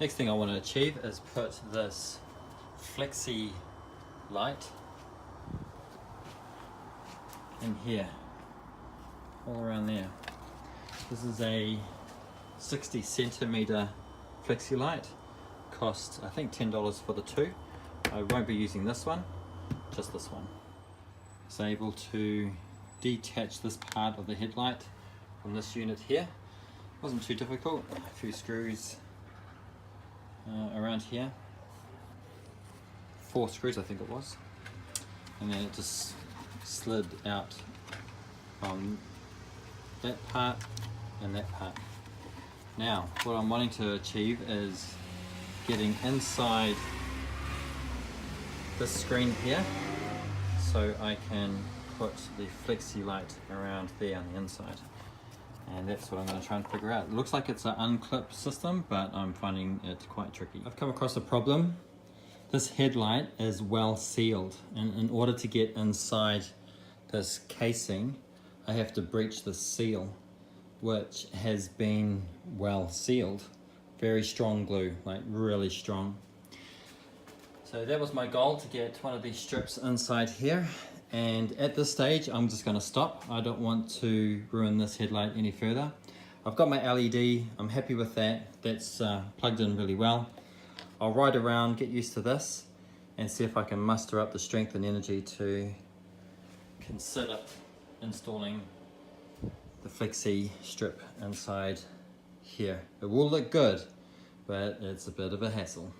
Next thing I want to achieve is put this Flexi light in here, all around there. This is a 60 centimeter Flexi light. Cost I think $10 for the two. I won't be using this one, just this one. It's able to detach this part of the headlight from this unit here. Wasn't too difficult. A few screws around here. 4 screws I think it was. And then it just slid out from that part and that part. Now, what I'm wanting to achieve is getting inside this screen here so I can put the Flexi light around there on the inside. And that's what I'm going to try and figure out. It looks like it's an unclip system, but I'm finding it quite tricky. I've come across a problem. This headlight is well sealed, and in order to get inside this casing, I have to breach the seal, which has been well sealed. Very strong glue, like really strong. So that was my goal, to get one of these strips inside here. And at this stage, I'm just going to stop. I don't want to ruin this headlight any further. I've got my LED, I'm happy with that. That's plugged in really well. I'll ride around, get used to this, and see if I can muster up the strength and energy to consider installing the Flexi strip inside here. It will look good, but it's a bit of a hassle.